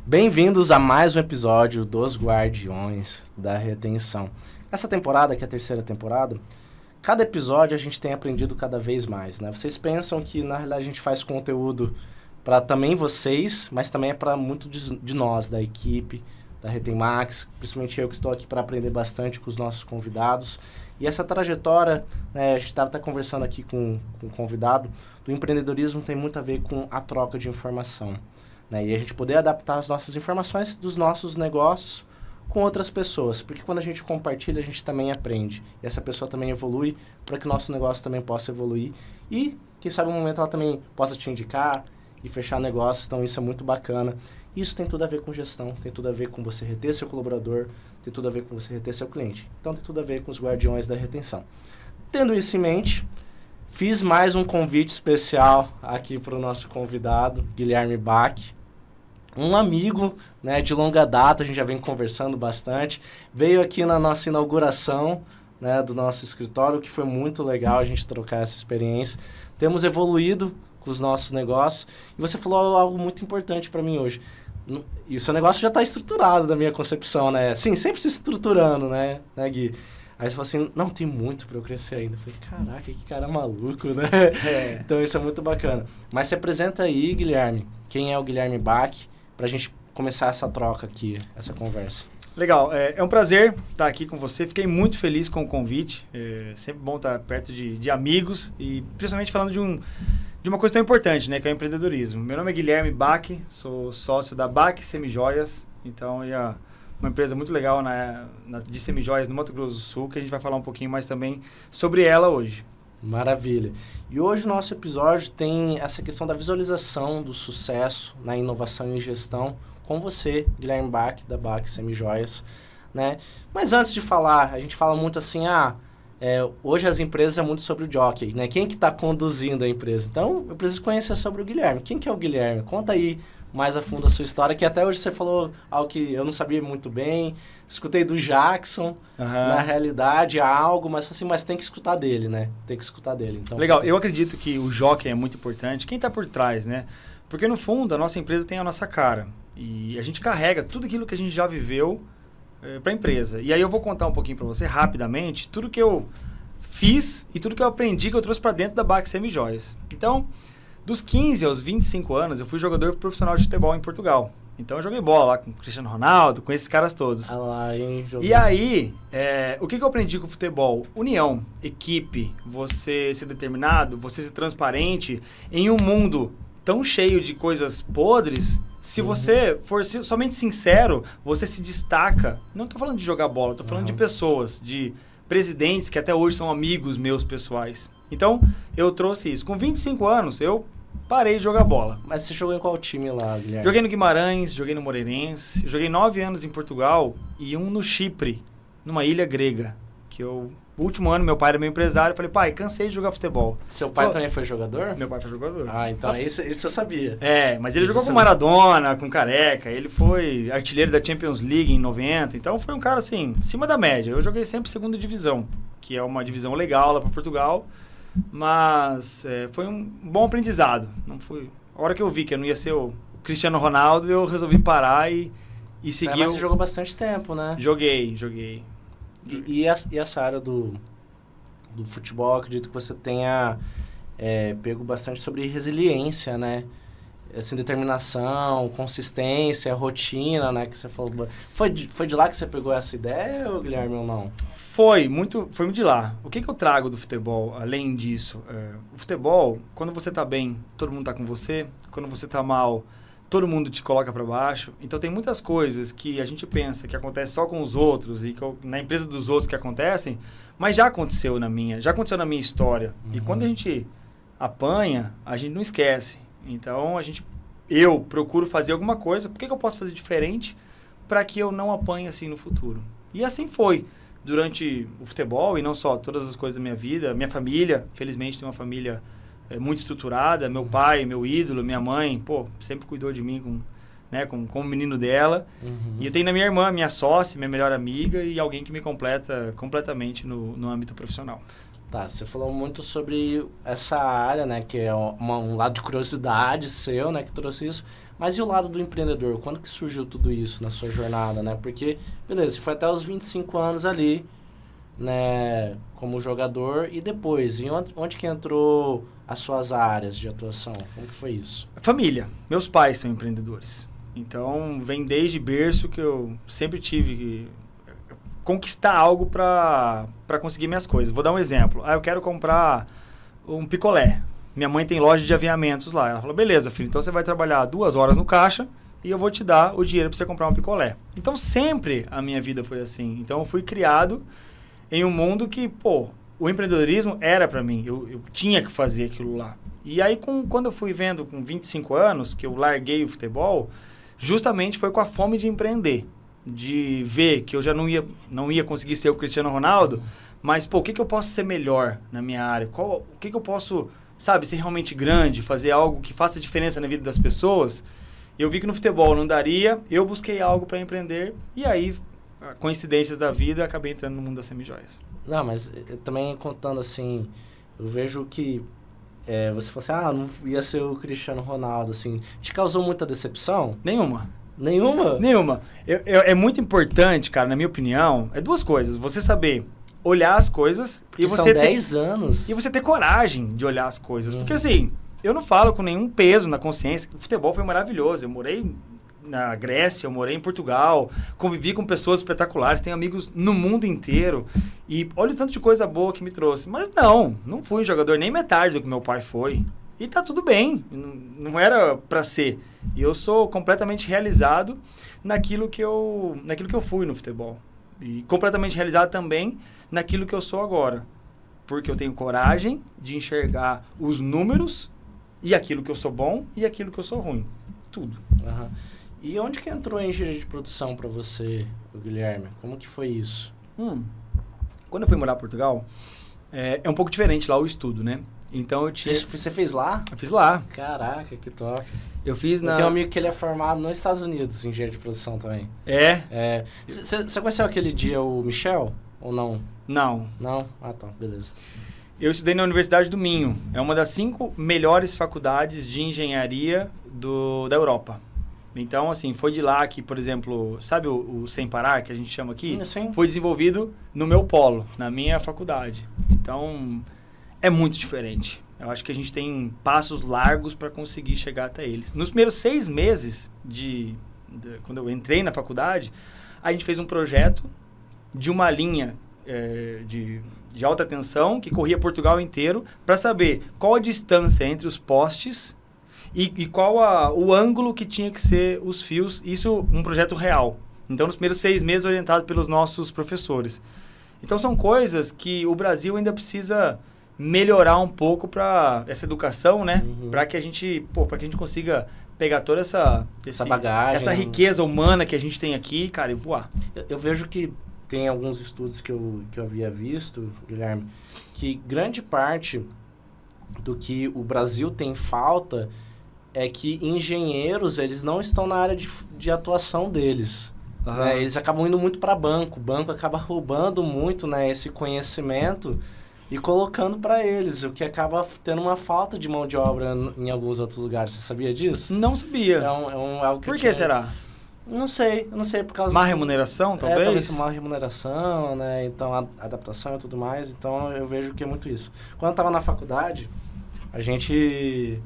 Bem-vindos a mais um episódio dos Guardiões da Retenção. Essa temporada, que é a terceira temporada, cada episódio a gente tem aprendido cada vez mais, né? Vocês pensam que, na realidade, a gente faz conteúdo para também vocês, mas também é para muito de nós, da equipe, da Retem Max, principalmente eu que estou aqui para aprender bastante com os nossos convidados. E essa trajetória, né, a gente estava até conversando aqui com o convidado, do empreendedorismo tem muito a ver com a troca de informação. Né? E a gente poder adaptar as nossas informações dos nossos negócios com outras pessoas. Porque quando a gente compartilha, a gente também aprende. E essa pessoa também evolui para que o nosso negócio também possa evoluir. E, quem sabe, um momento ela também possa te indicar e fechar negócios. Então, isso é muito bacana. Isso tem tudo a ver com gestão, tem tudo a ver com você reter seu colaborador, tem tudo a ver com você reter seu cliente. Então, tem tudo a ver com os guardiões da retenção. Tendo isso em mente, fiz mais um convite especial aqui para o nosso convidado, Guilherme Bach. Um amigo, né, de longa data, a gente já vem conversando bastante. Veio aqui na nossa inauguração, né, do nosso escritório, que foi muito legal a gente trocar essa experiência. Temos evoluído com os nossos negócios. E você falou algo muito importante para mim hoje. E o seu negócio já está estruturado da minha concepção, né? Sim, sempre se estruturando, né, Gui? Aí você falou assim, não, tem muito para eu crescer ainda. Eu falei, caraca, que cara maluco, né? É. Então isso é muito bacana. Mas se apresenta aí, Guilherme. Quem é o Guilherme Bach? Para a gente começar essa troca aqui, essa conversa. Legal, é um prazer estar aqui com você. Fiquei muito feliz com o convite. É sempre bom estar perto de amigos e principalmente falando de uma coisa tão importante, né, que é o empreendedorismo. Meu nome é Guilherme Bach, sou sócio da Bach Semijoias. Então, é uma empresa muito legal de semijoias no Mato Grosso do Sul, que a gente vai falar um pouquinho mais também sobre ela hoje. Maravilha. E hoje o nosso episódio tem essa questão da visualização do sucesso na inovação e gestão com você, Guilherme Bach, da Bach Semijoias, né? Mas antes de falar, a gente fala muito assim, hoje as empresas é muito sobre o jockey, né? Quem que está conduzindo a empresa? Então, eu preciso conhecer sobre o Guilherme. Quem que é o Guilherme? Conta aí mais a fundo a sua história, que até hoje você falou algo que eu não sabia muito bem. Escutei do Jackson, na realidade, algo, mas tem que escutar dele, né? Tem que escutar dele. Então, legal, eu acredito que o jockey é muito importante. Quem está por trás, né? Porque, no fundo, a nossa empresa tem a nossa cara. E a gente carrega tudo aquilo que a gente já viveu para a empresa. E aí eu vou contar um pouquinho para você, rapidamente, tudo que eu fiz e tudo que eu aprendi, que eu trouxe para dentro da Bach Semijoias. Então, dos 15 aos 25 anos, eu fui jogador profissional de futebol em Portugal. Então, eu joguei bola lá com o Cristiano Ronaldo, com esses caras todos. E aí, o que eu aprendi com o futebol? União, equipe, você ser determinado, você ser transparente. Em um mundo tão cheio de coisas podres, se você for somente sincero, você se destaca. Não estou falando de jogar bola, estou falando de pessoas, de presidentes que até hoje são amigos meus pessoais. Então, eu trouxe isso. Com 25 anos, eu parei de jogar bola. Mas você jogou em qual time lá, Guilherme? Joguei no Guimarães, joguei no Moreirense, joguei 9 anos em Portugal e um no Chipre, numa ilha grega. O último ano, meu pai era meu empresário, eu falei, pai, cansei de jogar futebol. Seu pai também foi jogador? Meu pai foi jogador. Então isso eu sabia. Mas ele jogou com Maradona, com Careca, ele foi artilheiro da Champions League em 90, então foi um cara, assim, acima da média. Eu joguei sempre segunda divisão, que é uma divisão legal lá para Portugal, mas foi um bom aprendizado. Não foi... A hora que eu vi que eu não ia ser o Cristiano Ronaldo, eu resolvi parar e seguir. Mas você jogou bastante tempo, né? Joguei. E essa área do futebol, acredito que você tenha pego bastante sobre resiliência, né? Assim, determinação, consistência, rotina, né? Que você falou. Foi de lá que você pegou essa ideia, ou, Guilherme, ou não? Foi muito de lá. O que eu trago do futebol, além disso? O futebol, quando você tá bem, todo mundo tá com você. Quando você tá mal, todo mundo te coloca para baixo. Então, tem muitas coisas que a gente pensa que acontece só com os outros e na empresa dos outros que acontecem, mas já aconteceu na minha história. E quando a gente apanha, a gente não esquece. Então, eu procuro fazer alguma coisa. Por que eu posso fazer diferente para que eu não apanhe assim no futuro? E assim foi durante o futebol e não só, todas as coisas da minha vida. Minha família, felizmente, tem uma família muito estruturada. Meu pai, meu ídolo, minha mãe, sempre cuidou de mim como menino dela. E eu tenho na minha irmã, minha sócia, minha melhor amiga e alguém que me completa completamente no âmbito profissional. Tá, você falou muito sobre essa área, né, que é um lado de curiosidade seu, né, que trouxe isso. Mas e o lado do empreendedor? Quando que surgiu tudo isso na sua jornada, né? Porque, beleza, você foi até os 25 anos ali, né, como jogador, e depois, onde que entrou as suas áreas de atuação? Como que foi isso? Família. Meus pais são empreendedores. Então, vem desde berço que eu sempre tive que conquistar algo para conseguir minhas coisas. Vou dar um exemplo. Eu quero comprar um picolé. Minha mãe tem loja de aviamentos lá. Ela falou, beleza, filho, então você vai trabalhar 2 horas no caixa e eu vou te dar o dinheiro para você comprar um picolé. Então, sempre a minha vida foi assim. Então, eu fui criado em um mundo que, o empreendedorismo era para mim. Eu tinha que fazer aquilo lá. E aí, quando eu fui vendo com 25 anos, que eu larguei o futebol, justamente foi com a fome de empreender. De ver que eu já não ia conseguir ser o Cristiano Ronaldo, mas, o que eu posso ser melhor na minha área? O que eu posso, sabe, ser realmente grande, fazer algo que faça diferença na vida das pessoas? Eu vi que no futebol não daria, eu busquei algo para empreender, e aí, coincidências da vida, acabei entrando no mundo das semijoias. Não, mas também contando assim, eu vejo que você falou assim, não ia ser o Cristiano Ronaldo, assim, te causou muita decepção? Nenhuma. Nenhuma? Nenhuma. É muito importante, cara, na minha opinião, 2 coisas. Você saber olhar as coisas e você são 10 anos. E você ter coragem de olhar as coisas. Porque assim, eu não falo com nenhum peso na consciência. O futebol foi maravilhoso. Eu morei na Grécia, eu morei em Portugal, convivi com pessoas espetaculares, tenho amigos no mundo inteiro. E olha o tanto de coisa boa que me trouxe. Mas não fui um jogador nem metade do que meu pai foi. E tá tudo bem, não era pra ser. E eu sou completamente realizado naquilo que eu fui no futebol. E completamente realizado também naquilo que eu sou agora. Porque eu tenho coragem de enxergar os números e aquilo que eu sou bom e aquilo que eu sou ruim. Tudo. Uhum. E onde que entrou a engenharia de produção pra você, Guilherme? Como que foi isso? Quando eu fui morar em Portugal, é um pouco diferente lá o estudo, né? Então eu tinha... Você fez lá? Eu fiz lá. Caraca, que top. Eu fiz Eu tenho um amigo que ele é formado nos Estados Unidos em engenharia de produção também. Você conheceu aquele dia o Michel? Ou não? Não. Não? Ah, tá. Beleza. Eu estudei na Universidade do Minho. É uma das 5 melhores faculdades de engenharia da Europa. Então, assim, foi de lá que, por exemplo, sabe o Sem Parar, que a gente chama aqui? Sim. Foi desenvolvido no meu polo, na minha faculdade. Então, é muito diferente. Eu acho que a gente tem passos largos para conseguir chegar até eles. Nos primeiros 6 meses quando eu entrei na faculdade, a gente fez um projeto de uma linha de alta tensão que corria Portugal inteiro para saber qual a distância entre os postes e qual o ângulo que tinha que ser os fios. Isso um projeto real. Então, nos primeiros 6 meses, orientado pelos nossos professores. Então, são coisas que o Brasil ainda precisa melhorar um pouco para essa educação, né? Para que a gente consiga pegar toda essa bagagem, essa riqueza humana que a gente tem aqui, cara, e voar. Eu vejo que tem alguns estudos que eu havia visto, Guilherme, que grande parte do que o Brasil tem falta é que engenheiros, eles não estão na área de atuação deles. Né? Eles acabam indo muito para banco. O banco acaba roubando muito, né, esse conhecimento e colocando para eles, o que acaba tendo uma falta de mão de obra em alguns outros lugares. Você sabia disso? Não sabia. Algo que Por que será? Não sei, por causa... Má remuneração, talvez? Talvez má remuneração, né, então adaptação e tudo mais, então eu vejo que é muito isso. Quando eu estava na faculdade, a gente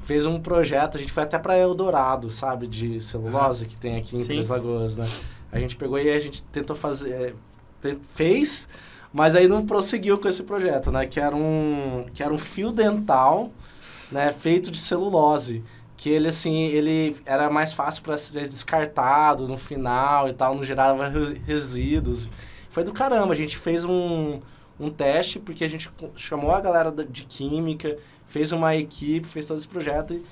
fez um projeto, a gente foi até para Eldorado, sabe, de celulose que tem aqui em Três Lagoas, né? A gente pegou e a gente tentou fazer, fez... Mas aí não prosseguiu com esse projeto, né? Que era um fio dental, né? Feito de celulose. Que ele era mais fácil para ser descartado no final e tal, não gerava resíduos. Foi do caramba, a gente fez um teste, porque a gente chamou a galera de química, fez uma equipe, fez todo esse projeto e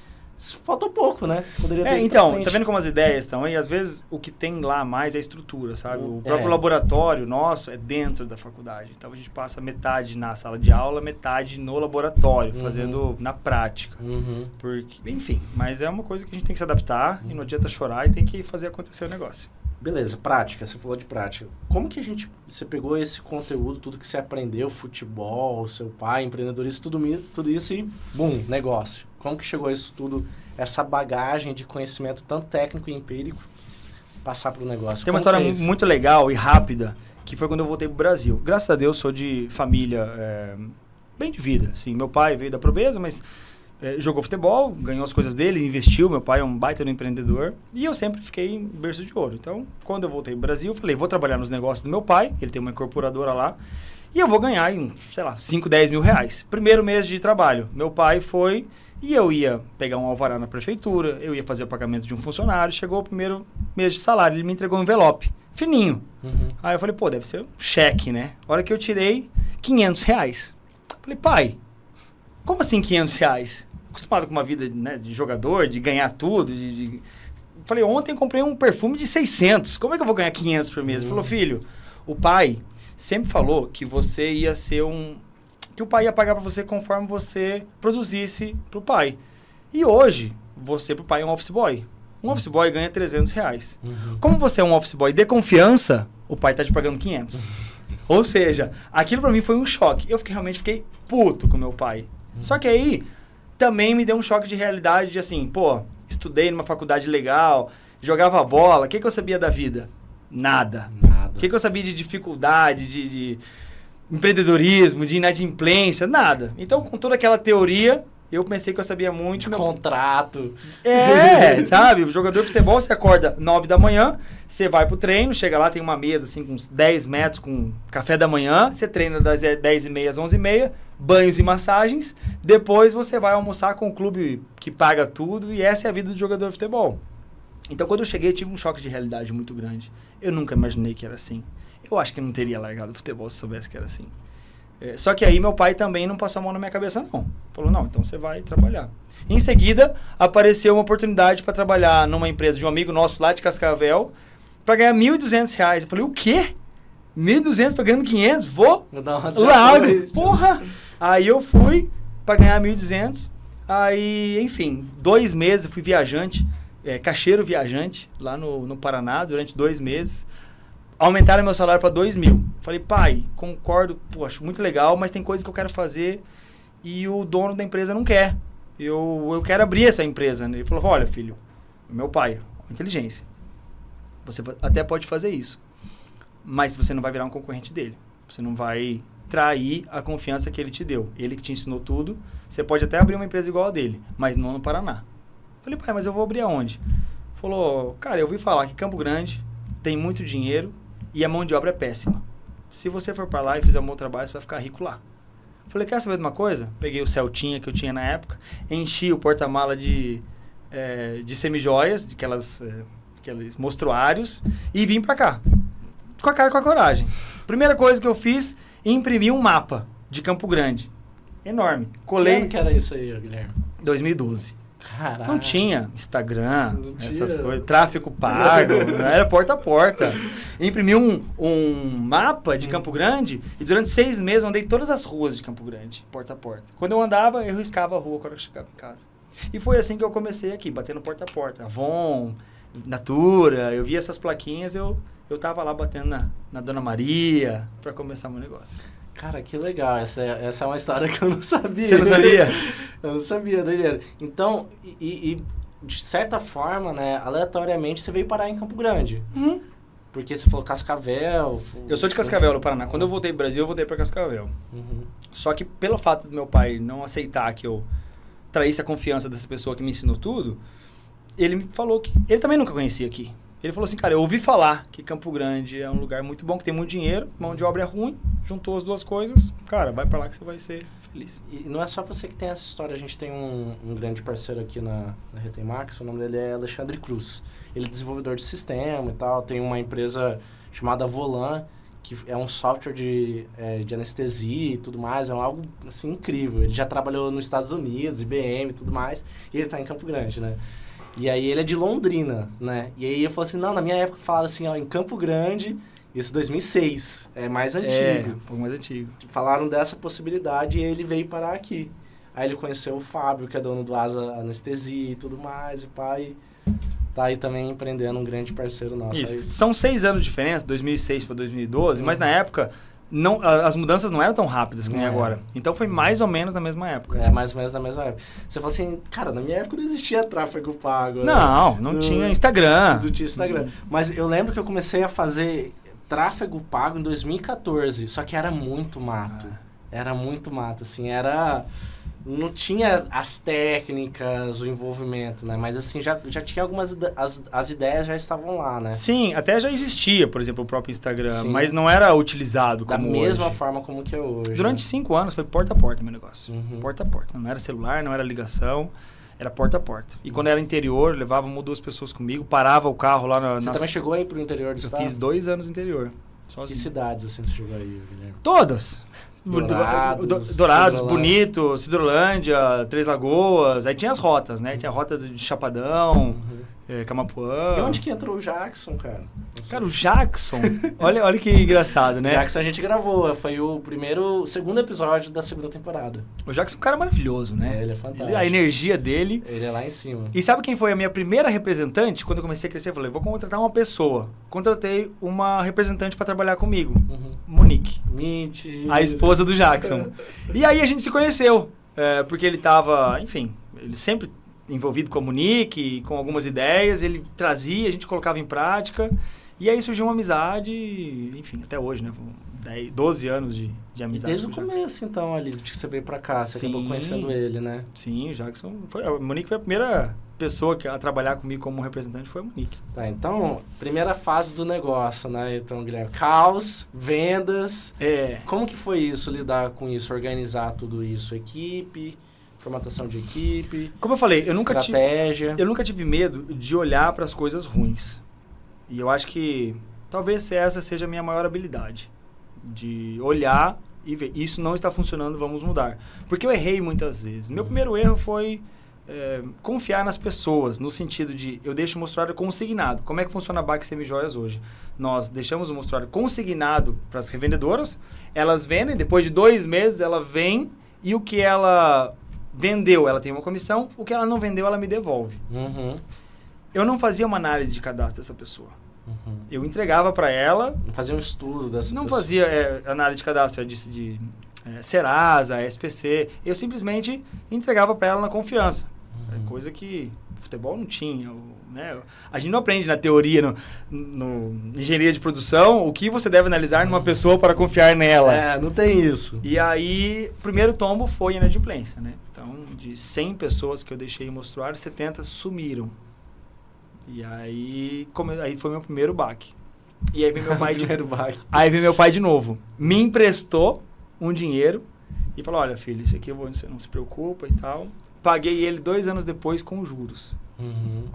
faltou pouco, né? Poderia ter então, tá vendo como as ideias estão aí? Às vezes, o que tem lá mais é a estrutura, sabe? O próprio laboratório nosso é dentro da faculdade. Então, a gente passa metade na sala de aula, metade no laboratório, fazendo na prática. Porque, enfim, mas é uma coisa que a gente tem que se adaptar e não adianta chorar e tem que fazer acontecer o negócio. Beleza, prática, você falou de prática. Como que você pegou esse conteúdo, tudo que você aprendeu, futebol, seu pai, empreendedorismo, tudo isso e, bum, negócio. Como que chegou isso tudo, essa bagagem de conhecimento tanto técnico e empírico, passar para o negócio? Tem uma história muito legal e rápida, que foi quando eu voltei pro Brasil. Graças a Deus, sou de família bem de vida. Assim, meu pai veio da pobreza, mas jogou futebol, ganhou as coisas dele, investiu. Meu pai é um baita no empreendedor. E eu sempre fiquei em berço de ouro. Então, quando eu voltei pro Brasil, eu falei, vou trabalhar nos negócios do meu pai. Ele tem uma incorporadora lá. E eu vou ganhar, sei lá, 5, 10 mil reais. Primeiro mês de trabalho. Meu pai foi e eu ia pegar um alvará na prefeitura, eu ia fazer o pagamento de um funcionário. Chegou o primeiro mês de salário, ele me entregou um envelope, fininho. Aí eu falei, pô, deve ser um cheque, né? A hora que eu tirei, 500 reais. Falei, pai, como assim 500 reais? Acostumado com uma vida, né, de jogador, de ganhar tudo. Falei, ontem comprei um perfume de 600. Como é que eu vou ganhar 500 por mês? Ele falou, filho, o pai sempre falou que você ia ser que o pai ia pagar para você conforme você produzisse pro pai. E hoje, você pro pai é um office boy. Um office boy ganha 300 reais. Como você é um office boy de confiança, o pai tá te pagando 500. Ou seja, aquilo para mim foi um choque. Eu realmente fiquei puto com meu pai. Só que aí, também me deu um choque de realidade de assim, pô, estudei numa faculdade legal, jogava bola, o que eu sabia da vida? Nada. O que eu sabia de dificuldade, de empreendedorismo, de inadimplência? Nada. Então, com toda aquela teoria, eu pensei que eu sabia muito. Contrato. Sabe? O jogador de futebol, você acorda 9 da manhã, você vai pro treino, chega lá, tem uma mesa assim com uns 10 metros com café da manhã, você treina das 10h30 às 11h30, banhos e massagens, depois você vai almoçar com o clube que paga tudo e essa é a vida do jogador de futebol. Então, quando eu cheguei, eu tive um choque de realidade muito grande. Eu nunca imaginei que era assim. Eu acho que eu não teria largado o futebol se soubesse que era assim. Só que aí meu pai também não passou a mão na minha cabeça, não. Falou, não, então você vai trabalhar. Em seguida, apareceu uma oportunidade para trabalhar numa empresa de um amigo nosso lá de Cascavel para ganhar R$1.200. Eu falei, o quê? 1.200, tô ganhando 500? Vou? Largo. Porra! Aí eu fui para ganhar 1.200. Aí, enfim, 2 meses eu fui viajante, caixeiro viajante, lá no Paraná, durante 2 meses. Aumentaram meu salário para 2.000. Falei, pai, concordo, pô, acho muito legal, mas tem coisas que eu quero fazer e o dono da empresa não quer. Eu quero abrir essa empresa. Ele falou, olha, filho, meu pai, inteligência, você até pode fazer isso, mas você não vai virar um concorrente dele. Você não vai trair a confiança que ele te deu. Ele que te ensinou tudo. Você pode até abrir uma empresa igual a dele, mas não no Paraná. Falei, pai, mas eu vou abrir aonde? Falou, cara, eu ouvi falar que Campo Grande tem muito dinheiro e a mão de obra é péssima. Se você for para lá e fizer um bom trabalho, você vai ficar rico lá. Falei, quer saber de uma coisa? Peguei o Celtinha que eu tinha na época, enchi o porta-mala de semijoias, de aqueles mostruários, e vim para cá. Com a cara e com a coragem. Primeira coisa que eu fiz, imprimi um mapa de Campo Grande. Enorme. Colei. Que ano que era isso aí, Guilherme? 2012. Caraca. Não tinha Instagram, essas coisas, tráfego pago, era porta a porta. Imprimi um mapa de Campo Grande e durante 6 meses eu andei todas as ruas de Campo Grande, porta a porta. Quando eu andava, eu riscava a rua quando eu chegava em casa. E foi assim que eu comecei aqui, batendo porta a porta. Avon, Natura, eu via essas plaquinhas, eu tava lá batendo na Dona Maria para começar meu negócio. Cara, que legal. Essa é uma história que eu não sabia. Você não sabia? Eu não sabia, doideira. Então, de certa forma, né, aleatoriamente, você veio parar em Campo Grande. Porque você falou Cascavel. Eu sou de Cascavel, no Paraná. Quando eu voltei pro Brasil, eu voltei para Cascavel. Só que pelo fato do meu pai não aceitar que eu traísse a confiança dessa pessoa que me ensinou tudo, ele me falou que... Ele também nunca conhecia aqui. Ele falou assim, cara, eu ouvi falar que Campo Grande é um lugar muito bom, que tem muito dinheiro, mão de obra é ruim, juntou as duas coisas, cara, vai pra lá que você vai ser feliz. E não é só você que tem essa história, a gente tem um grande parceiro aqui na Retem Max, o nome dele é Alexandre Cruz. Ele é desenvolvedor de sistema e tal, tem uma empresa chamada Volan, que é um software de anestesia e tudo mais, é algo assim incrível. Ele já trabalhou nos Estados Unidos, IBM e tudo mais, e ele tá em Campo Grande, né? E aí ele é de Londrina, né? E aí eu falei assim, não, na minha época falaram assim, ó, em Campo Grande, isso 2006, é mais antigo. Um pouco mais antigo. Falaram dessa possibilidade e ele veio parar aqui. Aí ele conheceu o Fábio, que é dono do Asa Anestesia e tudo mais, e pai, tá aí também empreendendo, um grande parceiro nosso. Isso. É isso. São 6 anos de diferença, 2006 para 2012, mas na época as mudanças não eram tão rápidas que nem agora. Então foi mais ou menos na mesma época. É, mais ou menos na mesma época. Você falou assim, cara, na minha época não existia tráfego pago. Não tinha Instagram. Não tinha Instagram. Mas eu lembro que eu comecei a fazer tráfego pago em 2014, só que era muito mato. Era muito mato, assim, não tinha as técnicas, o envolvimento, né? Mas assim, já tinha algumas... As ideias já estavam lá, né? Sim, até já existia, por exemplo, o próprio Instagram, Sim. mas não era utilizado como da mesma hoje. forma como que é hoje. Durante 5 anos foi porta a porta meu negócio. Porta a porta. Não era celular, não era ligação, era porta a porta. E quando era interior, levava 1 ou 2 pessoas comigo, parava o carro lá na... Você também chegou aí pro interior do estado? Eu fiz 2 anos no interior, sozinho. Que cidades assim você chegou aí, Guilherme? Todas. Dourados, Bonito, Cidrolândia, Três Lagoas. Aí tinha as rotas, né? Tinha a rota de Chapadão, Camapuã. E onde que entrou o Jackson, cara? Cara, o Jackson, olha que engraçado, né? O Jackson a gente gravou, foi o segundo episódio da segunda temporada. O Jackson é um cara maravilhoso, né? Ele é fantástico. A energia dele. Ele é lá em cima. E sabe quem foi a minha primeira representante? Quando eu comecei a crescer, eu falei, vou contratar uma pessoa. Contratei uma representante para trabalhar comigo, Monique. Mentira. A esposa do Jackson. E aí a gente se conheceu, porque ele tava, enfim, ele sempre envolvido com a Monique, com algumas ideias, ele trazia, a gente colocava em prática, e aí surgiu uma amizade, enfim, até hoje, né? 12 anos de amizade. E desde o começo, então, ali, de que você veio pra cá, você acabou conhecendo ele, né? Sim, o Jackson, a Monique foi a primeira pessoa a trabalhar comigo como representante, foi a Monique. Tá, então, primeira fase do negócio, né? Então, Guilherme, caos, vendas. Como que foi isso, lidar com isso, organizar tudo isso? Equipe, formatação de equipe, como eu falei, eu nunca tive medo de olhar para as coisas ruins. E eu acho que talvez essa seja a minha maior habilidade. De olhar e ver, isso não está funcionando, vamos mudar. Porque eu errei muitas vezes. Meu primeiro erro foi confiar nas pessoas, no sentido de eu deixo o mostruário consignado. Como é que funciona a BAC Semijoias hoje? Nós deixamos o mostruário consignado para as revendedoras, elas vendem, depois de 2 meses ela vem e o que ela vendeu, ela tem uma comissão, o que ela não vendeu, ela me devolve. Eu não fazia uma análise de cadastro dessa pessoa. Eu entregava para ela... Não fazia um estudo dessa pessoa. Não fazia análise de cadastro de Serasa, SPC. Eu simplesmente entregava para ela na confiança. Coisa que futebol não tinha. Né? A gente não aprende na teoria, no engenharia de produção, o que você deve analisar numa pessoa para confiar nela. Não tem isso. E aí, o primeiro tombo foi a inadimplência, né? Então, de 100 pessoas que eu deixei em mostruário, 70 sumiram. E aí foi meu primeiro baque. E aí veio meu pai Aí veio meu pai de novo. Me emprestou um dinheiro e falou, olha filho, isso aqui você não se preocupa e tal. Paguei ele 2 anos depois com juros.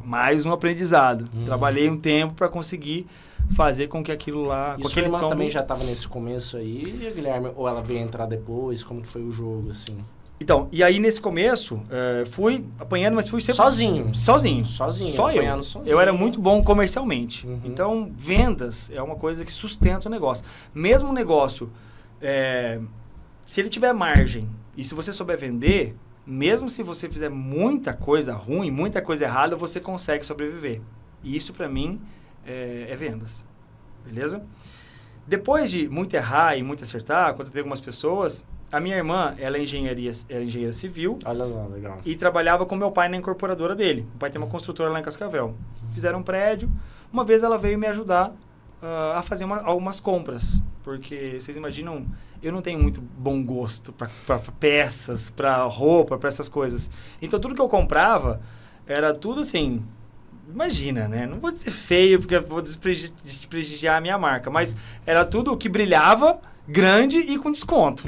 Mais um aprendizado. Trabalhei um tempo para conseguir fazer com que aquilo lá... E sua irmã também já estava nesse começo aí, Guilherme? Ou ela veio entrar depois? Como que foi o jogo, assim? Então, e aí nesse começo, fui apanhando, mas fui sempre... Sozinho? Sozinho. Só eu. Sozinho. Eu era muito bom comercialmente. Então, vendas é uma coisa que sustenta o negócio. Mesmo o negócio, se ele tiver margem e se você souber vender, mesmo se você fizer muita coisa ruim, muita coisa errada, você consegue sobreviver. E isso, para mim, é vendas. Beleza? Depois de muito errar e muito acertar, contratei algumas pessoas... A minha irmã, ela é engenheira civil. Olha lá, legal. E trabalhava com meu pai na incorporadora dele. O pai tem uma construtora lá em Cascavel. Fizeram um prédio. Uma vez ela veio me ajudar a fazer algumas compras. Porque, vocês imaginam, eu não tenho muito bom gosto para peças, para roupa, para essas coisas. Então, tudo que eu comprava era tudo assim... Imagina, né? Não vou dizer feio, porque eu vou desprestigiar a minha marca. Mas era tudo que brilhava... grande e com desconto.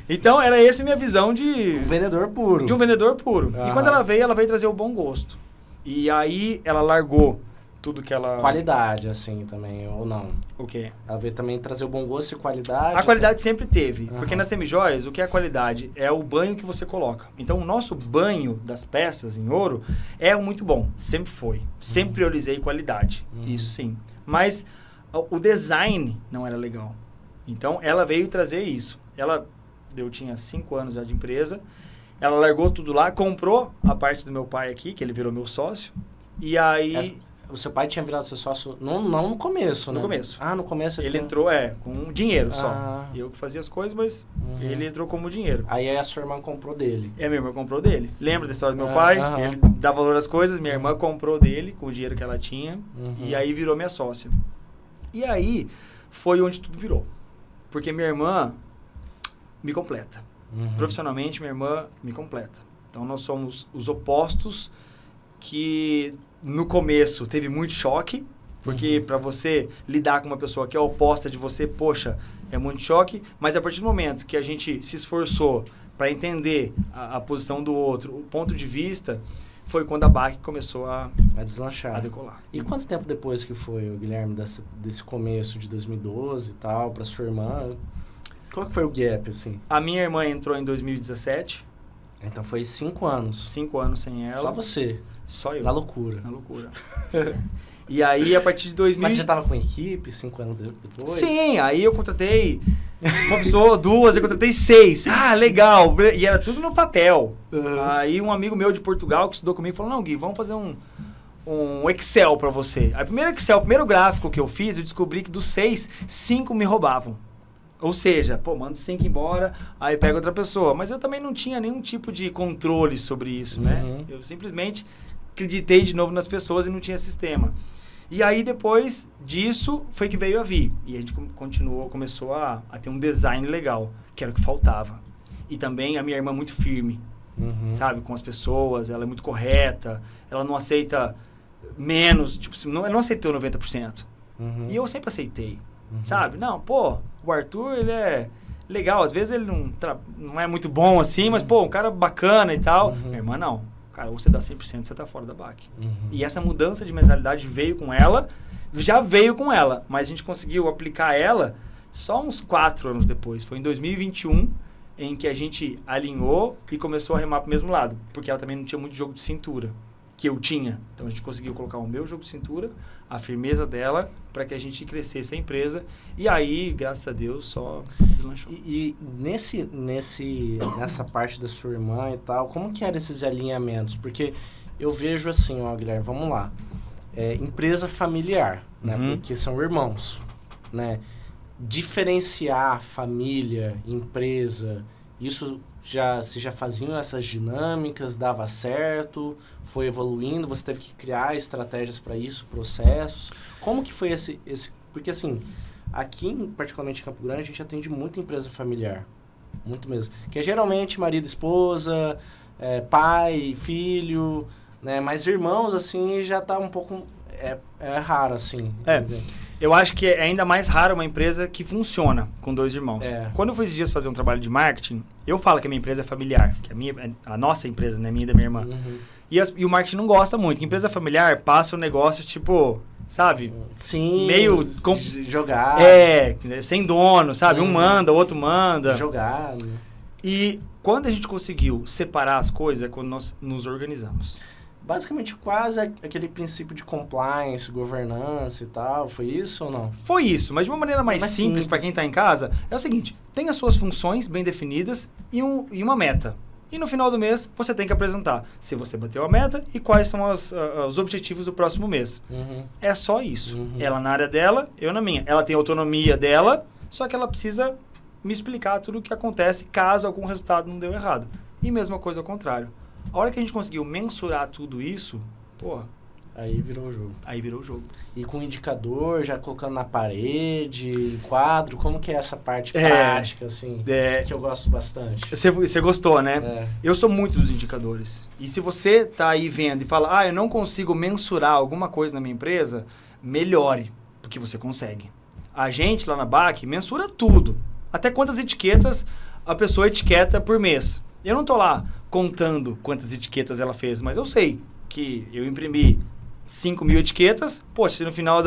Então, era essa a minha visão de... Um vendedor puro. De um vendedor puro. E quando ela veio trazer o bom gosto. E aí, ela largou tudo que ela... Qualidade, assim, também, ou não? O quê? Ela veio também trazer o bom gosto e qualidade. A qualidade sempre teve. Porque nas Semijoias, o que é a qualidade? É o banho que você coloca. Então, o nosso banho das peças em ouro é muito bom. Sempre foi. Sempre priorizei qualidade. Isso sim. Mas o design não era legal. Então, ela veio trazer isso. Eu tinha 5 anos já de empresa, ela largou tudo lá, comprou a parte do meu pai aqui, que ele virou meu sócio, E aí... O seu pai tinha virado seu sócio não no começo, né? No começo. Ah, no começo. Ele entrou, com dinheiro só. Eu que fazia as coisas, mas ele entrou como dinheiro. Aí a sua irmã comprou dele. Minha irmã comprou dele. Lembra da história do meu pai? Ele dá valor às coisas, minha irmã comprou dele com o dinheiro que ela tinha. E aí virou minha sócia. E aí foi onde tudo virou. Porque minha irmã me completa. Profissionalmente, minha irmã me completa. Então, nós somos os opostos que... No começo, teve muito choque, porque para você lidar com uma pessoa que é oposta de você, poxa, é muito choque, mas a partir do momento que a gente se esforçou para entender a posição do outro, o ponto de vista, foi quando a BAC começou a deslanchar, a decolar. E quanto tempo depois que foi, Guilherme, desse começo de 2012 e tal, para sua irmã? Qual que foi o gap, assim? A minha irmã entrou em 2017. Então foi 5 anos. 5 anos sem ela. Só você? Só eu. Na loucura. Na loucura. E aí, a partir de 2000... Mas você já estava com equipe 5 anos depois? Sim, aí eu contratei uma pessoa, 2, eu contratei 6. Ah, legal. E era tudo no papel. Aí um amigo meu de Portugal que estudou comigo falou, não, Gui, vamos fazer um Excel pra você. Aí, o primeiro gráfico que eu fiz, eu descobri que dos 6, 5 me roubavam. Ou seja, mando 5 embora, aí pego outra pessoa. Mas eu também não tinha nenhum tipo de controle sobre isso, né? Eu simplesmente acreditei de novo nas pessoas e não tinha sistema. E aí, depois disso, foi que veio a Vi. E a gente começou a ter um design legal, que era o que faltava. E também a minha irmã muito firme, sabe? Com as pessoas, ela é muito correta, ela não aceita menos, tipo, não aceitou 90%. E eu sempre aceitei. Sabe? Não, o Arthur, ele é legal. Às vezes ele não é muito bom assim, mas, um cara bacana e tal. Minha irmã, não. Cara, ou você dá 100%, você tá fora da BAC. E essa mudança de mentalidade veio com ela, mas a gente conseguiu aplicar ela só uns 4 anos depois. Foi em 2021 em que a gente alinhou e começou a remar pro mesmo lado. Porque ela também não tinha muito jogo de cintura, que eu tinha. Então, a gente conseguiu colocar o meu jogo de cintura, a firmeza dela, para que a gente crescesse a empresa. E aí, graças a Deus, só deslanchou. E nessa parte da sua irmã e tal, como que eram esses alinhamentos? Porque eu vejo assim, Guilherme, vamos lá. Empresa familiar, né? Porque são irmãos, né? Diferenciar família, empresa, isso... Vocês já faziam essas dinâmicas, dava certo, foi evoluindo, você teve que criar estratégias para isso, processos. Como que foi esse... Porque assim, aqui, particularmente em Campo Grande, a gente atende muita empresa familiar, muito mesmo. Que é geralmente marido, esposa, pai, filho, né? Mas irmãos, assim, já tá um pouco... É raro, assim. Eu acho que é ainda mais raro uma empresa que funciona com 2 irmãos. Quando eu fui esses dias fazer um trabalho de marketing, eu falo que a minha empresa é familiar, que a nossa empresa, né, minha e da minha irmã. E o marketing não gosta muito. Que empresa familiar passa um negócio, tipo, sabe? Sim, meio... jogar. Sem dono, sabe? Um manda, o outro manda. Jogar. E quando a gente conseguiu separar as coisas, é quando nós nos organizamos. Basicamente, quase aquele princípio de compliance, governança e tal. Foi isso ou não? Foi isso, mas de uma maneira mais simples para quem está em casa, é o seguinte, tem as suas funções bem definidas e uma meta. E no final do mês, você tem que apresentar se você bateu a meta e quais são os objetivos do próximo mês. É só isso. Ela na área dela, eu na minha. Ela tem autonomia dela, só que ela precisa me explicar tudo o que acontece caso algum resultado não deu errado. E mesma coisa ao contrário. A hora que a gente conseguiu mensurar tudo isso, aí virou o jogo. Aí virou o jogo. E com indicador, já colocando na parede, quadro, como que é essa parte prática, assim, que eu gosto bastante? Você gostou, né? Eu sou muito dos indicadores. E se você tá aí vendo e fala, eu não consigo mensurar alguma coisa na minha empresa, melhore, porque você consegue. A gente lá na BAC mensura tudo. Até quantas etiquetas a pessoa etiqueta por mês. Eu não tô lá contando quantas etiquetas ela fez, mas eu sei que eu imprimi 5.000 etiquetas, se no final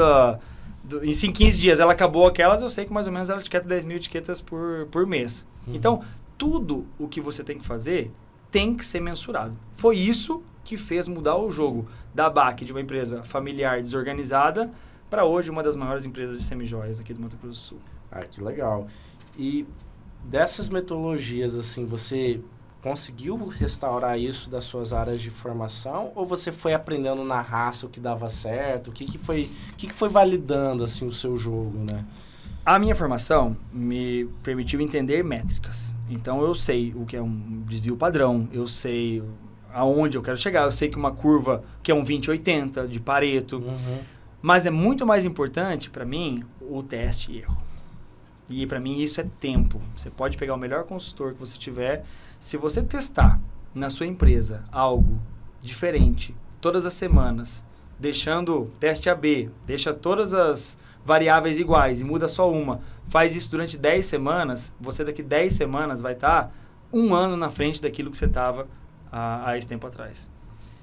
em 15 dias ela acabou aquelas, eu sei que mais ou menos ela etiqueta 10.000 etiquetas por mês. Então, tudo o que você tem que fazer tem que ser mensurado. Foi isso que fez mudar o jogo da BAC, de uma empresa familiar desorganizada, para hoje uma das maiores empresas de semijoias aqui do Mato Grosso do Sul. Que legal. E dessas metodologias, assim, você conseguiu restaurar isso das suas áreas de formação ou você foi aprendendo na raça o que dava certo? O que foi validando assim o seu jogo, né? A minha formação me permitiu entender métricas. Então eu sei o que é um desvio padrão, eu sei aonde eu quero chegar, eu sei que uma curva que é um 20-80 de Pareto, mas é muito mais importante para mim o teste e erro. E para mim isso é tempo. Você pode pegar o melhor consultor que você tiver, se você testar na sua empresa algo diferente todas as semanas, deixando teste AB, deixa todas as variáveis iguais e muda só uma, faz isso durante 10 semanas, você daqui 10 semanas vai estar 1 ano na frente daquilo que você estava há esse tempo atrás.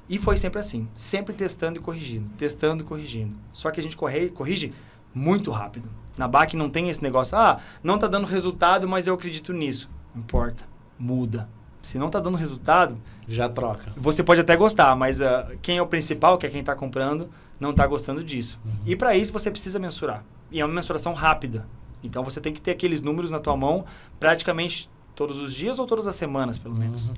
E foi sempre assim, sempre testando e corrigindo. Só que a gente corrige muito rápido. Na BAC não tem esse negócio, não está dando resultado, mas eu acredito nisso. Não importa, muda. Se não está dando resultado... já troca. Você pode até gostar, mas quem é o principal, que é quem está comprando, não está gostando disso. E para isso você precisa mensurar. E é uma mensuração rápida. Então você tem que ter aqueles números na tua mão praticamente todos os dias ou todas as semanas, pelo menos.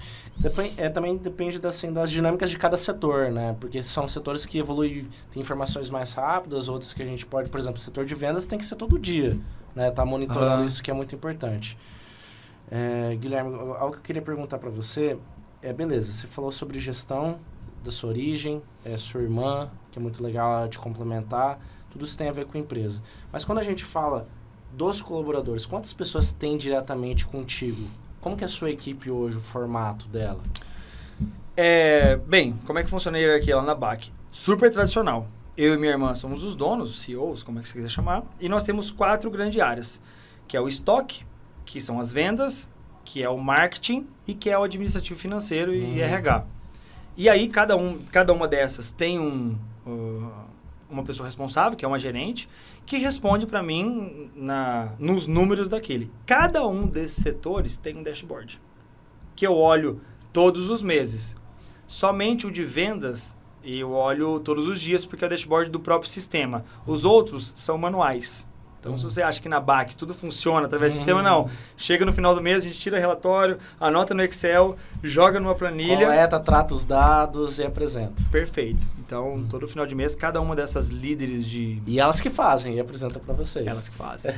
Também depende das dinâmicas de cada setor, né? Porque são setores que evoluem, tem informações mais rápidas, outros que a gente pode, por exemplo, o setor de vendas tem que ser todo dia, né? Tá monitorando isso, que é muito importante. Guilherme, algo que eu queria perguntar para você beleza, você falou sobre gestão da sua origem, sua irmã, que é muito legal de complementar, tudo isso tem a ver com a empresa. Mas quando a gente fala dos colaboradores, quantas pessoas tem diretamente contigo? Como que é a sua equipe hoje, o formato dela? Bem, como é que funciona a hierarquia lá na BAC? Super tradicional. Eu e minha irmã somos os donos, os CEOs, como é que você quiser chamar, e nós temos 4 grandes áreas, que é o estoque, que são as vendas, que é o marketing e que é o administrativo financeiro e RH. E aí, cada uma dessas tem uma pessoa responsável, que é uma gerente, que responde para mim nos números daquele. Cada um desses setores tem um dashboard, que eu olho todos os meses. Somente o de vendas eu olho todos os dias, porque é o dashboard do próprio sistema. Os outros são manuais. Então, se você acha que na BAC tudo funciona através do sistema, não. Chega no final do mês, a gente tira relatório, anota no Excel, joga numa planilha. Coleta, trata os dados e apresenta. Perfeito. Então, todo final de mês, cada uma dessas líderes de... E elas que fazem e apresentam para vocês. Elas que fazem.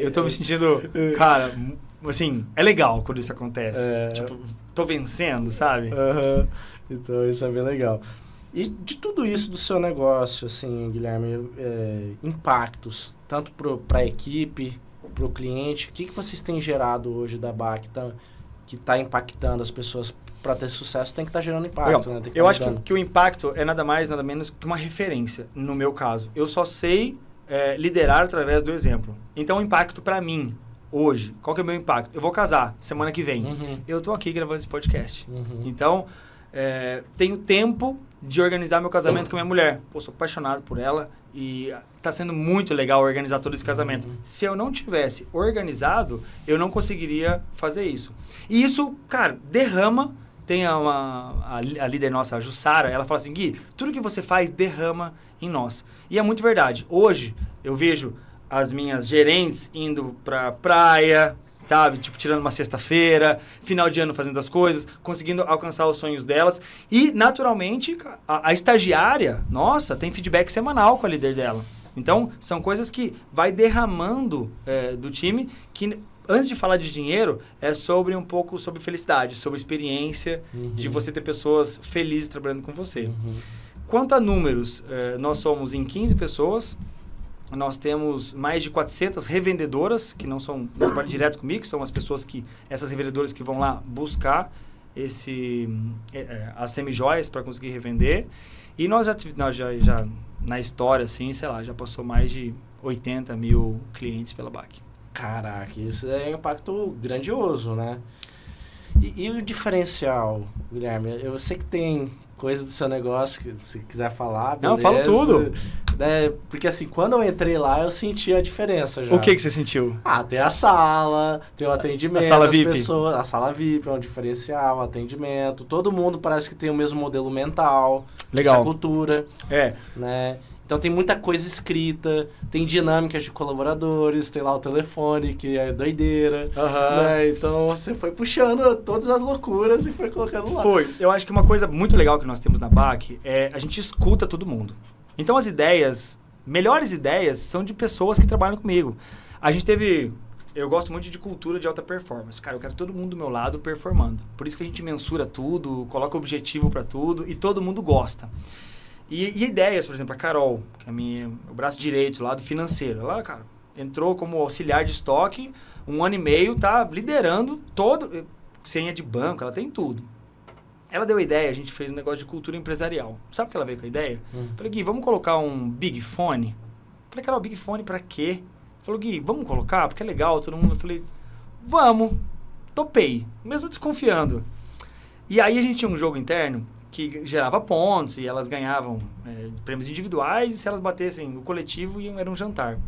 Eu tô me sentindo... Cara, assim, é legal quando isso acontece. Tipo, tô vencendo, sabe? Então, isso é bem legal. E de tudo isso do seu negócio, assim, Guilherme, impactos, tanto para a equipe, para o cliente, o que vocês têm gerado hoje da BAC que está impactando as pessoas? Para ter sucesso tem que estar gerando impacto, né? Eu acho que o impacto é nada mais, nada menos que uma referência, no meu caso. Eu só sei liderar através do exemplo. Então, o impacto para mim, hoje, qual que é o meu impacto? Eu vou casar semana que vem. Eu tô aqui gravando esse podcast. Então, tenho tempo de organizar meu casamento com a minha mulher. Pô, sou apaixonado por ela e tá sendo muito legal organizar todo esse casamento. Se eu não tivesse organizado, eu não conseguiria fazer isso. E isso, cara, derrama. Tem a líder nossa, a Jussara, ela fala assim, Gui, tudo que você faz derrama em nós. E é muito verdade. Hoje, eu vejo as minhas gerentes indo pra praia, sabe? Tipo, tirando uma sexta-feira, final de ano fazendo as coisas, conseguindo alcançar os sonhos delas. E, naturalmente, a estagiária, nossa, tem feedback semanal com a líder dela. Então, são coisas que vai derramando do time, que, antes de falar de dinheiro, é sobre um pouco sobre felicidade, sobre experiência, de você ter pessoas felizes trabalhando com você. Quanto a números, nós somos em 15 pessoas. Nós temos mais de 400 revendedoras, que não trabalham direto comigo, que são as pessoas essas revendedoras que vão lá buscar as semijoias para conseguir revender. E nós já, na história, assim, sei lá, já passou mais de 80 mil clientes pela BAC. Caraca, isso é um impacto grandioso, né? E o diferencial, Guilherme? Eu sei que tem coisa do seu negócio que se quiser falar, beleza. Não, falo tudo. Porque assim, quando eu entrei lá, eu senti a diferença já. O que você sentiu? Tem a sala, tem o atendimento, a sala VIP. Pessoas, a sala VIP é um diferencial, o atendimento, todo mundo parece que tem o mesmo modelo mental, legal. essa cultura. Né? Então tem muita coisa escrita, tem dinâmicas de colaboradores, tem lá o telefone, que é doideira, né? Então você foi puxando todas as loucuras e foi colocando lá. Foi. Eu acho que uma coisa muito legal que nós temos na BAC é a gente escuta todo mundo. Então as ideias, melhores ideias, são de pessoas que trabalham comigo. A gente teve... Eu gosto muito de cultura de alta performance. Cara, eu quero todo mundo do meu lado performando. Por isso que a gente mensura tudo, coloca objetivo para tudo e todo mundo gosta. E ideias, por exemplo, a Carol, que é o braço direito lá do financeiro. Ela, cara, entrou como auxiliar de estoque, 1 ano e meio, tá liderando todo, senha de banco, ela tem tudo. Ela deu a ideia, a gente fez um negócio de cultura empresarial. Sabe o que ela veio com a ideia? Falei, Gui, vamos colocar um Big Fone? Falei, Carol, Big Fone pra quê? Falou, Gui, vamos colocar? Porque é legal, todo mundo. Eu falei, vamos. Topei, mesmo desconfiando. E aí a gente tinha um jogo interno que gerava pontos e elas ganhavam prêmios individuais e se elas batessem o coletivo, era um jantar.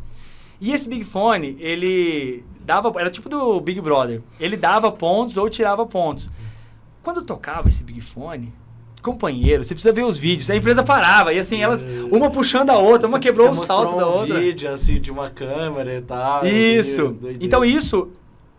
E esse Big Fone, ele dava... Era tipo do Big Brother. Ele dava pontos ou tirava pontos. Quando tocava esse Big Fone, companheiro, você precisa ver os vídeos. A empresa parava e assim, elas... Uma puxando a outra, uma quebrou o salto da outra. Vídeo, assim, de uma câmera e tal. Isso. Então isso...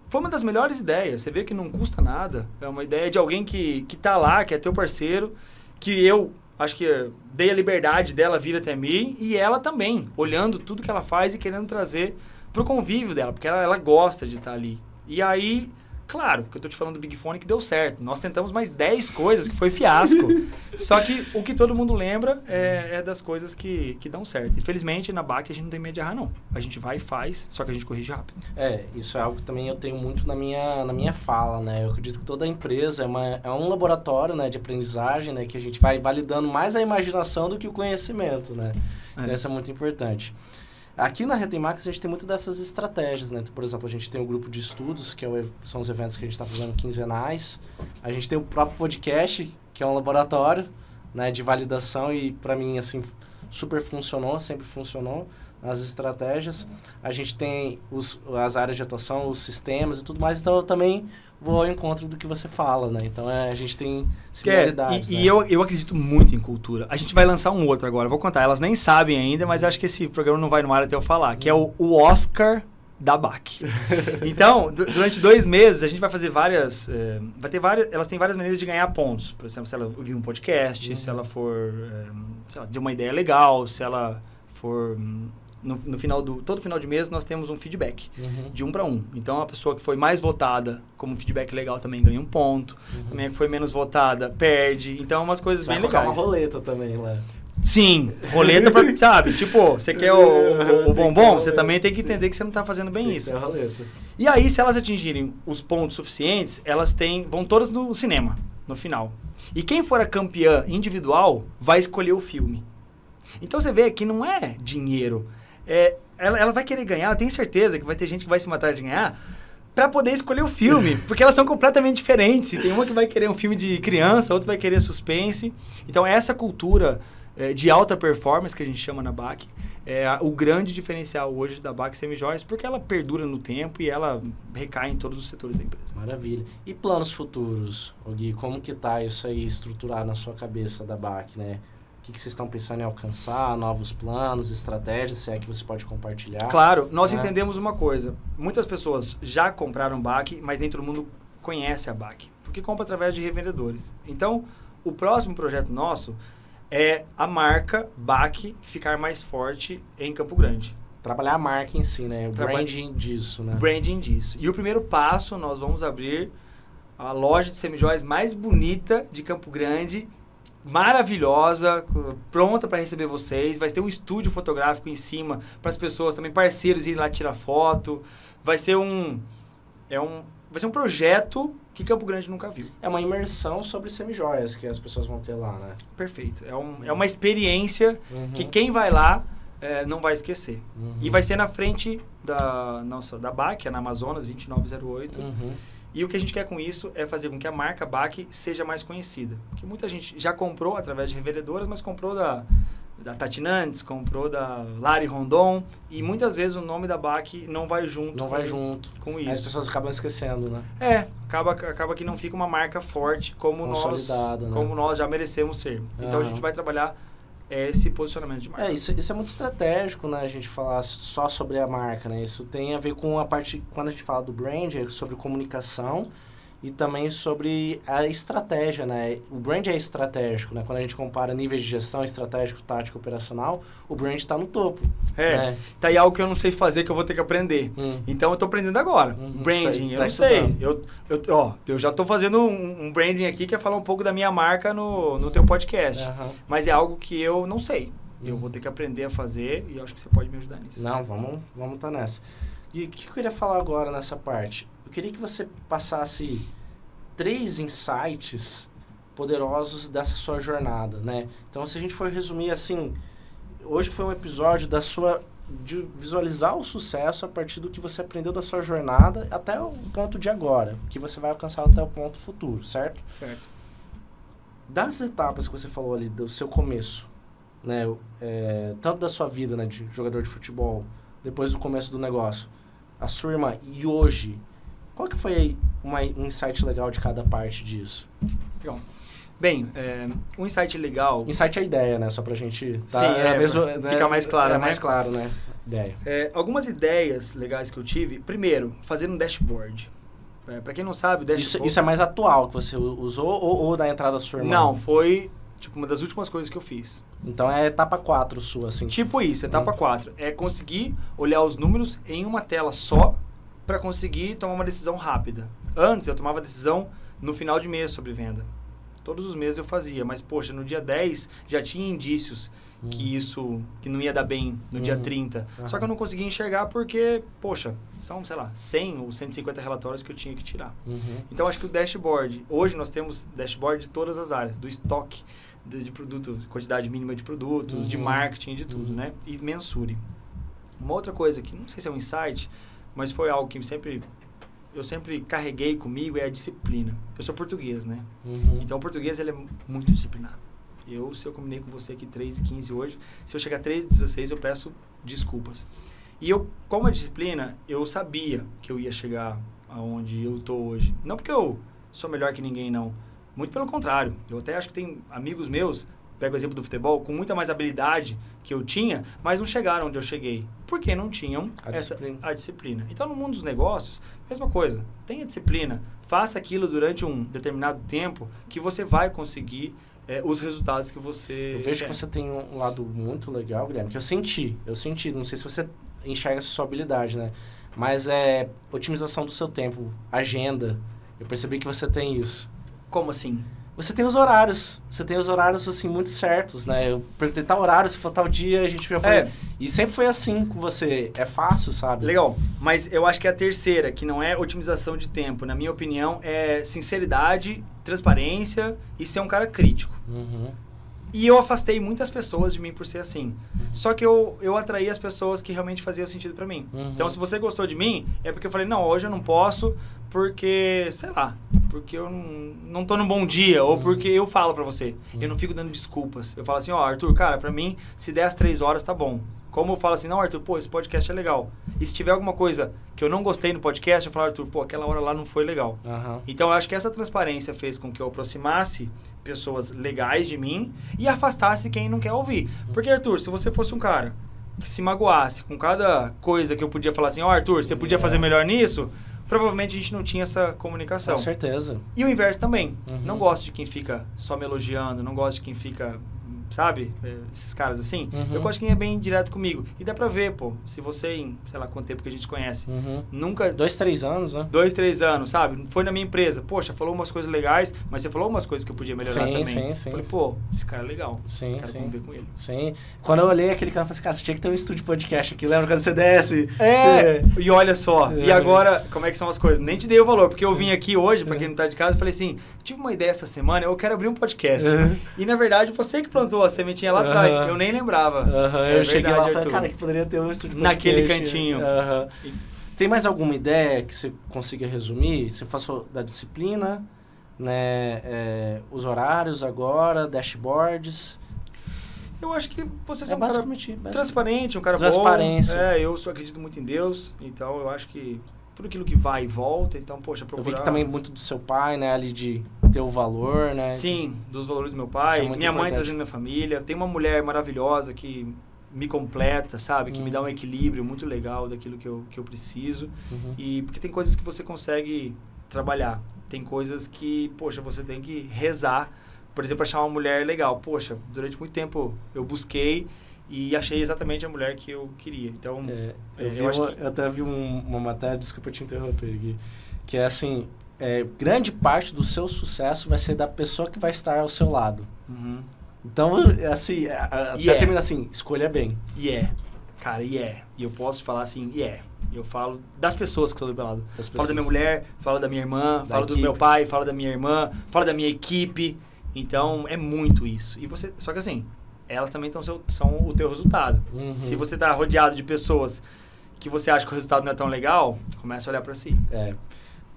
Foi uma das melhores ideias. Você vê que não custa nada. É uma ideia de alguém que tá lá, que é teu parceiro, que eu acho que dei a liberdade dela vir até mim e ela também, olhando tudo que ela faz e querendo trazer pro convívio dela, porque ela gosta de estar ali. E aí, claro, que eu tô te falando do Big Fone que deu certo. Nós tentamos mais 10 coisas que foi fiasco. Só que o que todo mundo lembra é das coisas que dão certo. Infelizmente, na BAC a gente não tem medo de errar, não. A gente vai e faz, só que a gente corrige rápido. Isso é algo que também eu tenho muito na minha fala, né? Eu acredito que toda empresa é um laboratório, né, de aprendizagem, né, que a gente vai validando mais a imaginação do que o conhecimento, né? Então, isso é muito importante. Aqui na Retemax a gente tem muito dessas estratégias, né? Por exemplo, a gente tem um grupo de estudos, que são os eventos que a gente está fazendo quinzenais. A gente tem o próprio podcast, que é um laboratório, né, de validação e, para mim, assim, super funcionou, sempre funcionou as estratégias. A gente tem as áreas de atuação, os sistemas e tudo mais, então eu também vou ao encontro do que você fala, né? Então a gente tem similaridades. E eu acredito muito em cultura. A gente vai lançar um outro agora, vou contar. Elas nem sabem ainda, mas acho que esse programa não vai no ar até eu falar, que é o Oscar da BAC. Então, durante 2 meses, a gente vai fazer várias... elas têm várias maneiras de ganhar pontos. Por exemplo, se ela ouvir um podcast, se ela for... se ela deu uma ideia legal, se ela for... todo final de mês nós temos um feedback de 1 para 1. Então a pessoa que foi mais votada como feedback legal também ganha 1 ponto. Também a que foi menos votada perde. Então umas coisas bem legais. Uma roleta também lá. Sim, roleta pra, sabe? Tipo, você quer o bombom, você também tem que entender que você não tá fazendo bem isso. E aí, se elas atingirem os pontos suficientes, elas vão todas no cinema, no final. E quem for a campeã individual vai escolher o filme. Então você vê que não é dinheiro. Ela vai querer ganhar, eu tenho certeza que vai ter gente que vai se matar de ganhar pra poder escolher o filme, porque elas são completamente diferentes. Tem uma que vai querer um filme de criança, outra vai querer suspense. Então essa cultura de alta performance que a gente chama na BAC é o grande diferencial hoje da BAC Semijoias, porque ela perdura no tempo e ela recai em todos os setores da empresa. Maravilha. E planos futuros, Gui? Como que tá isso aí estruturado na sua cabeça da BAC, né? O que vocês estão pensando em alcançar? Novos planos, estratégias, se é que você pode compartilhar? Claro, nós entendemos uma coisa. Muitas pessoas já compraram BAC, mas nem todo mundo conhece a BAC, porque compra através de revendedores. Então, o próximo projeto nosso é a marca BAC ficar mais forte em Campo Grande. Trabalhar a marca em si, né? O branding disso, né? Branding disso. E o primeiro passo, nós vamos abrir a loja de semijoias mais bonita de Campo Grande, maravilhosa, pronta para receber vocês. Vai ter um estúdio fotográfico em cima para as pessoas também, parceiros, irem lá tirar foto. Vai ser um projeto que Campo Grande nunca viu. É uma imersão sobre semijoias que as pessoas vão ter lá, né? Perfeito. É uma experiência que quem vai lá não vai esquecer. E vai ser na frente da BAC, na Amazonas 2908. E o que a gente quer com isso é fazer com que a marca BAC seja mais conhecida. Porque muita gente já comprou através de revendedoras, mas comprou da Tati Nantes, comprou da Lari Rondon, e muitas vezes o nome da BAC não vai junto. Com isso. As pessoas acabam esquecendo, né? Acaba que não fica uma marca forte como nós já merecemos ser. Então a gente vai trabalhar é esse posicionamento de marca. Isso é muito estratégico, né? A gente falar só sobre a marca, né? Isso tem a ver com a parte, quando a gente fala do brand, é sobre comunicação e também sobre a estratégia, né? O brand é estratégico, né? Quando a gente compara níveis de gestão, estratégico, tático, operacional, o brand está no topo. Né? Tá aí algo que eu não sei fazer, que eu vou ter que aprender. Então, eu tô aprendendo agora. Branding, eu não sei. Eu já tô fazendo um branding aqui, que é falar um pouco da minha marca no teu podcast. Mas é algo que eu não sei. Eu vou ter que aprender a fazer e eu acho que você pode me ajudar nisso. Não, vamos tá nessa. E o que eu queria falar agora nessa parte? Eu queria que você passasse 3 insights poderosos dessa sua jornada, né? Então, se a gente for resumir assim, hoje foi um episódio de visualizar o sucesso a partir do que você aprendeu da sua jornada até o ponto de agora, que você vai alcançar até o ponto futuro, certo? Certo. Das etapas que você falou ali, do seu começo, né? Tanto da sua vida, né, de jogador de futebol, depois do começo do negócio, a sua irmã e hoje, qual que foi um insight legal de cada parte disso? Legal. Bem, um insight legal... Insight é a ideia, né? Só pra gente... Sim, fica mais claro, né? Mais claro, né? Ideia. Algumas ideias legais que eu tive. Primeiro, fazer um dashboard. Pra quem não sabe, o dashboard... Isso é mais atual que você usou ou da entrada da sua irmã? Não, foi uma das últimas coisas que eu fiz. Então é etapa 4 sua, assim. Tipo isso, etapa 4. É conseguir olhar os números em uma tela só para conseguir tomar uma decisão rápida. Antes, eu tomava decisão no final de mês sobre venda. Todos os meses eu fazia, mas, poxa, no dia 10 já tinha indícios que não ia dar bem no dia 30. Só que eu não conseguia enxergar porque, poxa, são, sei lá, 100 ou 150 relatórios que eu tinha que tirar. Então, acho que o dashboard, hoje nós temos dashboard de todas as áreas, do estoque de produto, quantidade mínima de produtos, de marketing, de tudo, né? E mensure. Uma outra coisa que, não sei se é um insight, mas foi algo que eu sempre carreguei comigo, é a disciplina. Eu sou português, né? Então, o português, ele é muito disciplinado. Se eu combinei com você aqui 3h15 hoje, se eu chegar 3h16, eu peço desculpas. E como a disciplina, eu sabia que eu ia chegar aonde eu tô hoje. Não porque eu sou melhor que ninguém, não. Muito pelo contrário. Eu até acho que tem amigos meus, pego o exemplo do futebol, com muita mais habilidade que eu tinha, mas não chegaram onde eu cheguei. Porque não tinham a disciplina. Então, no mundo dos negócios, mesma coisa. Tenha disciplina. Faça aquilo durante um determinado tempo que você vai conseguir os resultados que você Eu vejo que você tem um lado muito legal, Guilherme, que eu senti. Não sei se você enxerga essa sua habilidade, né? Mas é otimização do seu tempo, agenda. Eu percebi que você tem isso. Como assim? Você tem os horários. Você tem os horários, assim, muito certos, né? Eu perguntei tal horário, se for tal dia, a gente já foi... E sempre foi assim com você. É fácil, sabe? Legal. Mas eu acho que a terceira, que não é otimização de tempo, na minha opinião, é sinceridade, transparência e ser um cara crítico. E eu afastei muitas pessoas de mim por ser assim. Só que eu atraí as pessoas que realmente faziam sentido pra mim. Então, se você gostou de mim, é porque eu falei, não, hoje eu não posso porque, sei lá, porque eu não tô num bom dia, ou porque eu falo pra você. Eu não fico dando desculpas. Eu falo assim, Arthur, cara, pra mim, se der às 3 horas, tá bom. Como eu falo assim, não, Arthur, pô, esse podcast é legal. E se tiver alguma coisa que eu não gostei no podcast, eu falo, Arthur, pô, aquela hora lá não foi legal. Então, eu acho que essa transparência fez com que eu aproximasse pessoas legais de mim e afastasse quem não quer ouvir. Porque, Arthur, se você fosse um cara que se magoasse com cada coisa que eu podia falar assim, Arthur, você podia fazer melhor nisso, provavelmente a gente não tinha essa comunicação. Com certeza. E o inverso também. Não gosto de quem fica só me elogiando, não gosto de quem fica... Sabe? Esses caras assim. Eu gosto de quem é bem direto comigo. E dá pra ver, pô, se você em, sei lá, quanto tempo que a gente conhece, nunca... 2, 3 anos, né? 2, 3 anos, sabe? Foi na minha empresa. Poxa, falou umas coisas legais, mas você falou umas coisas que eu podia melhorar também. Sim. Falei, pô, esse cara é legal. Quero conviver com ele. Sim. Quando eu olhei aquele cara, eu falei assim, cara, tinha que ter um estúdio podcast aqui. Lembra quando você desce? E olha só. E agora, como é que são as coisas? Nem te dei o valor, porque eu vim aqui hoje, pra quem não tá de casa, e falei assim, tive uma ideia essa semana, eu quero abrir um podcast. E, na verdade, você que plantou a sementinha lá atrás. Eu nem lembrava. Eu cheguei lá e falei, cara, que poderia ter um estúdio podcast. Naquele cantinho. Tem mais alguma ideia que você consiga resumir? Você falou da disciplina, né? Os horários agora, dashboards. Eu acho que você é um cara transparente, um cara bom. Transparência. Eu acredito muito em Deus, então eu acho que tudo aquilo que vai e volta, então, poxa, procurar... Eu vi que também muito do seu pai, né, ali de teu valor, né? Sim, dos valores do meu pai, minha importante. mãe trazendo minha família. Tem uma mulher maravilhosa que me completa, sabe? Que me dá um equilíbrio muito legal daquilo que eu preciso. E porque tem coisas que você consegue trabalhar. Tem coisas que, poxa, você tem que rezar. Por exemplo, achar uma mulher legal. Poxa, durante muito tempo eu busquei e achei exatamente a mulher que eu queria. Então, eu até vi uma matéria, desculpa te interromper aqui, que é assim, grande parte do seu sucesso vai ser da pessoa que vai estar ao seu lado. Então, assim, até termina assim, escolha bem. Cara, E eu posso falar assim, Eu falo das pessoas que estão do meu lado. Falo da minha mulher, falo da minha irmã, falo do meu pai, falo da minha irmã, falo da minha equipe. Então, é muito isso. E você, só que assim, elas também são o teu resultado. Se você tá rodeado de pessoas que você acha que o resultado não é tão legal, começa a olhar para si.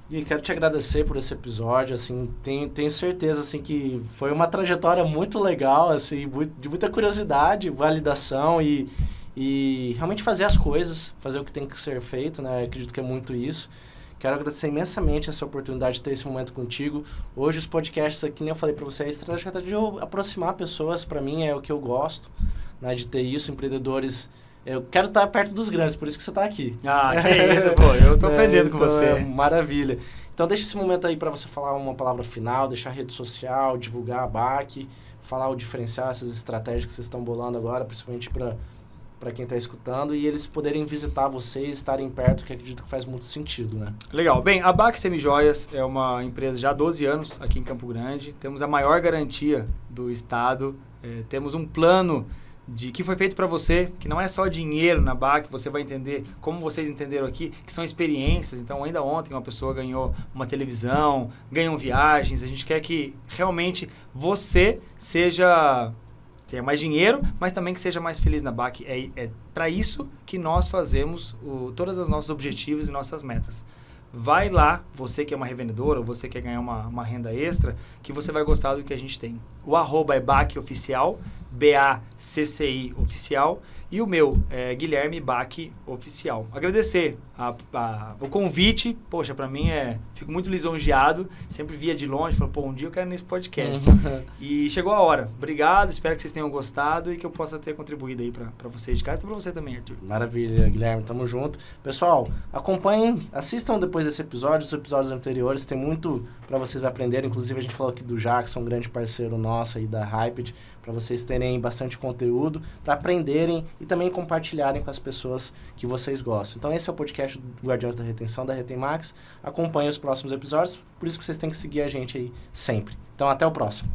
E quero te agradecer por esse episódio, assim, tenho certeza, assim, que foi uma trajetória muito legal, assim, de muita curiosidade, validação e realmente fazer as coisas, fazer o que tem que ser feito, né? Eu acredito que é muito isso. Quero agradecer imensamente essa oportunidade de ter esse momento contigo. Hoje os podcasts aqui, nem eu falei para você, a estratégia de eu aproximar pessoas, para mim é o que eu gosto, né? De ter isso, empreendedores. Eu quero estar perto dos grandes, por isso que você está aqui. Que isso, pô, eu tô aprendendo com você. Maravilha. Então deixa esse momento aí para você falar uma palavra final, deixar a rede social, divulgar a BAC, falar o diferencial, essas estratégias que vocês estão bolando agora, principalmente para quem está escutando, e eles poderem visitar vocês, estarem perto, que acredito que faz muito sentido, né? Legal. Bem, a BAC Semijoias é uma empresa já há 12 anos aqui em Campo Grande. Temos a maior garantia do estado. Temos um plano que foi feito para você, que não é só dinheiro na BAC, você vai entender, como vocês entenderam aqui, que são experiências. Então, ainda ontem uma pessoa ganhou uma televisão, ganham viagens. A gente quer que realmente você tenha mais dinheiro, mas também que seja mais feliz na BAC. É para isso que nós fazemos todos os nossos objetivos e nossas metas. Vai lá, você que é uma revendedora, ou você quer ganhar uma renda extra, que você vai gostar do que a gente tem. O @ é BAC Oficial, BACCI Oficial, e o meu é Guilherme BAC Oficial. Agradecer o convite, poxa, para mim fico muito lisonjeado, sempre via de longe, falo, um dia eu quero ir nesse podcast. E chegou a hora. Obrigado, espero que vocês tenham gostado e que eu possa ter contribuído aí para vocês de casa e para você também, Arthur. Maravilha, Guilherme, tamo junto. Pessoal, acompanhem, assistam depois desse episódio, os episódios anteriores, tem muito para vocês aprenderem, inclusive a gente falou aqui do Jackson, um grande parceiro nosso aí da Hyped, para vocês terem bastante conteúdo, para aprenderem e também compartilharem com as pessoas que vocês gostam. Então esse é o podcast do Guardiões da Retenção, da Retem Max. Acompanhem os próximos episódios, por isso que vocês têm que seguir a gente aí sempre. Então até o próximo.